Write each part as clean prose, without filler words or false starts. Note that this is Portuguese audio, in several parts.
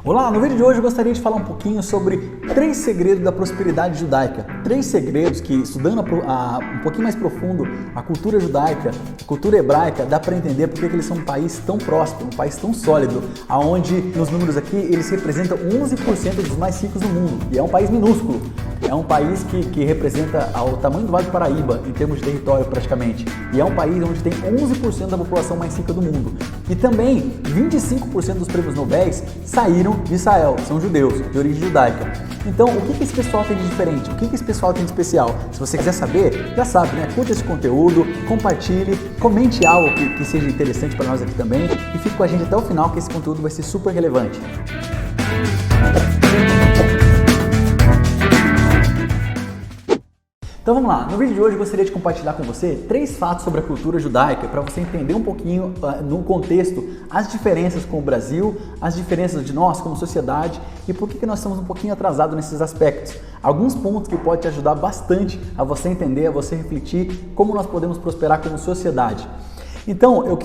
Olá, no vídeo de hoje eu gostaria de falar um pouquinho sobre 3 segredos da prosperidade judaica. 3 segredos que, estudando um pouquinho mais profundo a cultura judaica, a cultura hebraica, dá para entender porque que eles são um país tão próspero, um país tão sólido, aonde nos números aqui eles representam 11% dos mais ricos do mundo. E é um país minúsculo. É um país que representa o tamanho do Vale do Paraíba, em termos de território praticamente. E é um país onde tem 11% da população mais rica do mundo. E também 25% dos prêmios Nobel saíram de Israel, são judeus, de origem judaica. Então, o que esse pessoal tem de diferente? O que esse pessoal tem de especial? Se você quiser saber, já sabe, né? Curta esse conteúdo, compartilhe, comente algo que seja interessante para nós aqui também e fique com a gente até o final, que esse conteúdo vai ser super relevante. Então vamos lá, no vídeo de hoje eu gostaria de compartilhar com você 3 fatos sobre a cultura judaica para você entender um pouquinho no contexto as diferenças com o Brasil, as diferenças de nós como sociedade e por que nós estamos um pouquinho atrasados nesses aspectos. Alguns pontos que podem te ajudar bastante a você entender, a você refletir como nós podemos prosperar como sociedade. Então, eu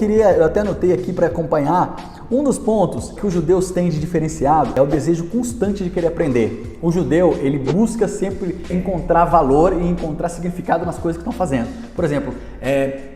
até anotei aqui para acompanhar, um dos pontos que os judeus têm de diferenciado é o desejo constante de querer aprender. O judeu, ele busca sempre encontrar valor e encontrar significado nas coisas que estão fazendo. Por exemplo,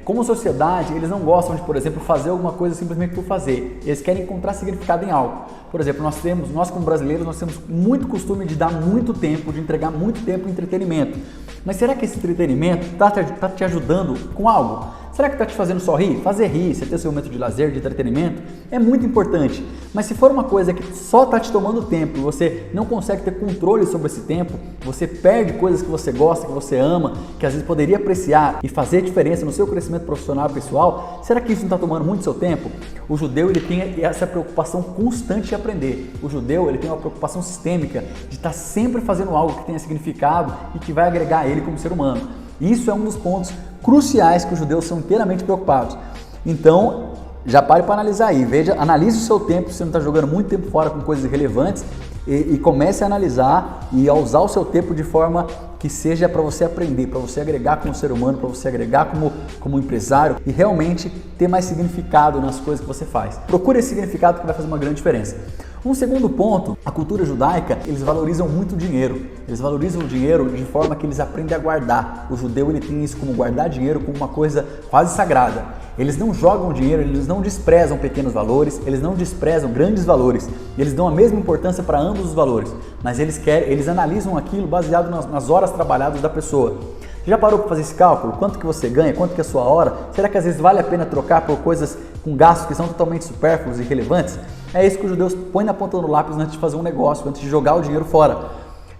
como sociedade, eles não gostam de, por exemplo, fazer alguma coisa simplesmente por fazer. Eles querem encontrar significado em algo. Por exemplo, nós como brasileiros, nós temos muito costume de dar muito tempo, de entregar muito tempo em entretenimento. Mas será que esse entretenimento está te ajudando com algo? Será que está te fazendo só rir? Fazer rir, você ter seu momento de lazer, de entretenimento, é muito importante. Mas se for uma coisa que só está te tomando tempo e você não consegue ter controle sobre esse tempo, você perde coisas que você gosta, que você ama, que às vezes poderia apreciar e fazer diferença no seu crescimento profissional e pessoal, será que isso não está tomando muito seu tempo? O judeu, ele tem essa preocupação constante de aprender. O judeu, ele tem uma preocupação sistêmica de estar sempre fazendo algo que tenha significado e que vai agregar a ele como ser humano. Isso é um dos pontos cruciais que os judeus são inteiramente preocupados. Então, já pare para analisar aí, analise o seu tempo, se você não está jogando muito tempo fora com coisas irrelevantes e comece a analisar e a usar o seu tempo de forma que seja para você aprender, para você agregar como ser humano, para você agregar como empresário e realmente ter mais significado nas coisas que você faz. Procure esse significado que vai fazer uma grande diferença. Um segundo ponto, a cultura judaica, eles valorizam muito o dinheiro. Eles valorizam o dinheiro de forma que eles aprendem a guardar. O judeu, ele tem isso como guardar dinheiro como uma coisa quase sagrada. Eles não jogam dinheiro, eles não desprezam pequenos valores, eles não desprezam grandes valores. Eles dão a mesma importância para ambos os valores, mas eles analisam aquilo baseado nas horas trabalhadas da pessoa. Você já parou para fazer esse cálculo? Quanto que você ganha? Quanto que é a sua hora? Será que às vezes vale a pena trocar por coisas com gastos que são totalmente supérfluos e irrelevantes? É isso que os judeus põem na ponta do lápis antes de fazer um negócio, antes de jogar o dinheiro fora.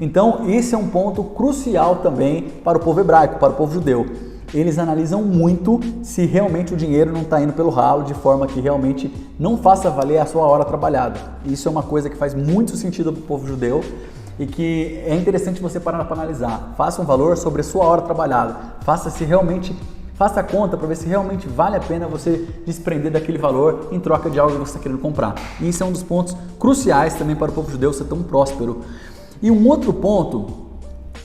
Então, esse é um ponto crucial também para o povo hebraico, para o povo judeu. Eles analisam muito se realmente o dinheiro não está indo pelo ralo, de forma que realmente não faça valer a sua hora trabalhada. Isso é uma coisa que faz muito sentido para o povo judeu e que é interessante você parar para analisar. Faça um valor sobre a sua hora trabalhada. Faça a conta para ver se realmente vale a pena você desprender daquele valor em troca de algo que você está querendo comprar. E isso é um dos pontos cruciais também para o povo judeu ser tão próspero. E um outro ponto,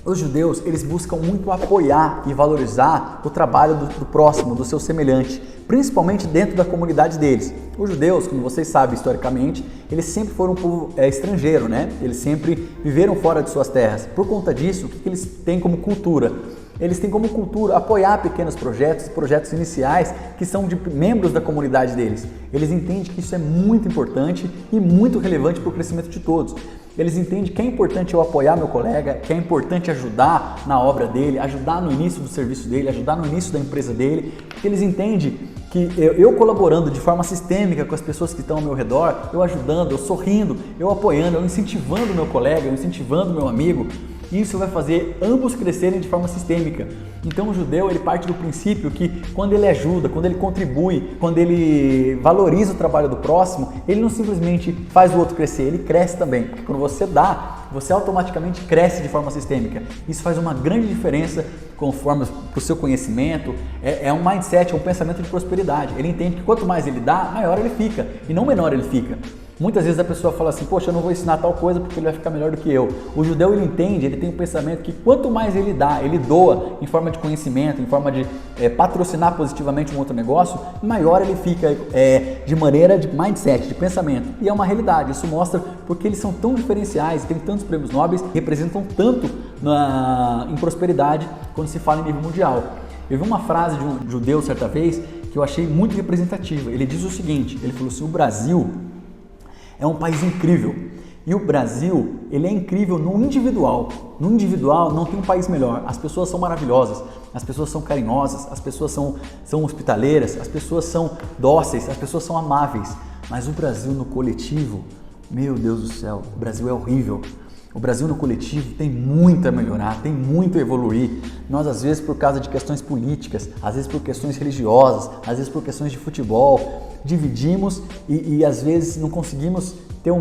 os judeus, eles buscam muito apoiar e valorizar o trabalho do próximo, do seu semelhante, principalmente dentro da comunidade deles. Os judeus, como vocês sabem historicamente, eles sempre foram um povo estrangeiro, né? Eles sempre viveram fora de suas terras. Por conta disso, o que eles têm como cultura? Eles têm como cultura apoiar pequenos projetos iniciais que são de membros da comunidade deles. Eles entendem que isso é muito importante e muito relevante para o crescimento de todos. Eles entendem que é importante eu apoiar meu colega, que é importante ajudar na obra dele, ajudar no início do serviço dele, ajudar no início da empresa dele, porque eles entendem que eu colaborando de forma sistêmica com as pessoas que estão ao meu redor, eu ajudando, eu sorrindo, eu apoiando, eu incentivando o meu colega, eu incentivando o meu amigo, isso vai fazer ambos crescerem de forma sistêmica. Então o judeu, ele parte do princípio que quando ele ajuda, quando ele contribui, quando ele valoriza o trabalho do próximo, ele não simplesmente faz o outro crescer, ele cresce também. Porque quando você dá, você automaticamente cresce de forma sistêmica. Isso faz uma grande diferença conforme para o seu conhecimento. É um mindset, é um pensamento de prosperidade. Ele entende que quanto mais ele dá, maior ele fica e não menor ele fica. Muitas vezes a pessoa fala assim, poxa, eu não vou ensinar tal coisa porque ele vai ficar melhor do que eu. O judeu, ele entende, ele tem um pensamento que quanto mais ele dá, ele doa em forma de conhecimento, em forma de patrocinar positivamente um outro negócio, maior ele fica de maneira de mindset, de pensamento. E é uma realidade, isso mostra porque eles são tão diferenciais, têm tantos prêmios nobres, representam tanto em prosperidade quando se fala em nível mundial. Eu vi uma frase de um judeu certa vez que eu achei muito representativa. Ele diz o seguinte, ele falou assim, o Brasil é um país incrível. E o Brasil, ele é incrível no individual. No individual não tem um país melhor. As pessoas são maravilhosas, as pessoas são carinhosas, as pessoas são hospitaleiras, as pessoas são dóceis, as pessoas são amáveis. Mas o Brasil no coletivo, meu Deus do céu, o Brasil é horrível. O Brasil no coletivo tem muito a melhorar, tem muito a evoluir. Nós, às vezes, por causa de questões políticas, às vezes por questões religiosas, às vezes por questões de futebol, dividimos e às vezes não conseguimos ter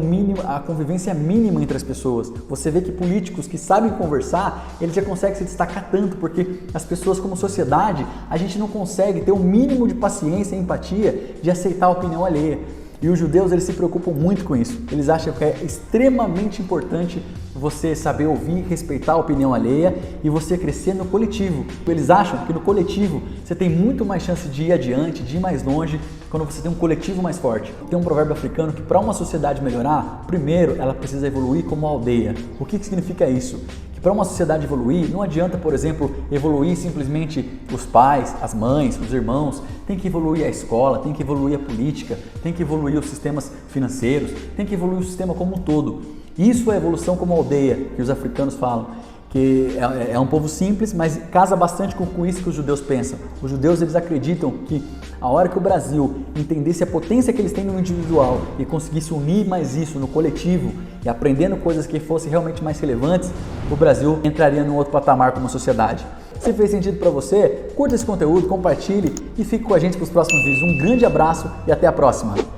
a convivência mínima entre as pessoas. Você vê que políticos que sabem conversar, eles já conseguem se destacar tanto, porque as pessoas como sociedade, a gente não consegue ter o mínimo de paciência e empatia de aceitar a opinião alheia. E os judeus, eles se preocupam muito com isso. Eles acham que é extremamente importante você saber ouvir, respeitar a opinião alheia e você crescer no coletivo. Eles acham que no coletivo você tem muito mais chance de ir adiante, de ir mais longe, quando você tem um coletivo mais forte. Tem um provérbio africano que para uma sociedade melhorar, primeiro ela precisa evoluir como aldeia. O que significa isso? Que para uma sociedade evoluir, não adianta, por exemplo, evoluir simplesmente os pais, as mães, os irmãos, tem que evoluir a escola, tem que evoluir a política, tem que evoluir os sistemas financeiros, tem que evoluir o sistema como um todo. Isso é evolução como aldeia, que os africanos falam, que é um povo simples, mas casa bastante com isso que os judeus pensam. Os judeus, eles acreditam que a hora que o Brasil entendesse a potência que eles têm no individual e conseguisse unir mais isso no coletivo e aprendendo coisas que fossem realmente mais relevantes, o Brasil entraria num outro patamar como sociedade. Se fez sentido para você, curta esse conteúdo, compartilhe e fique com a gente para os próximos vídeos. Um grande abraço e até a próxima!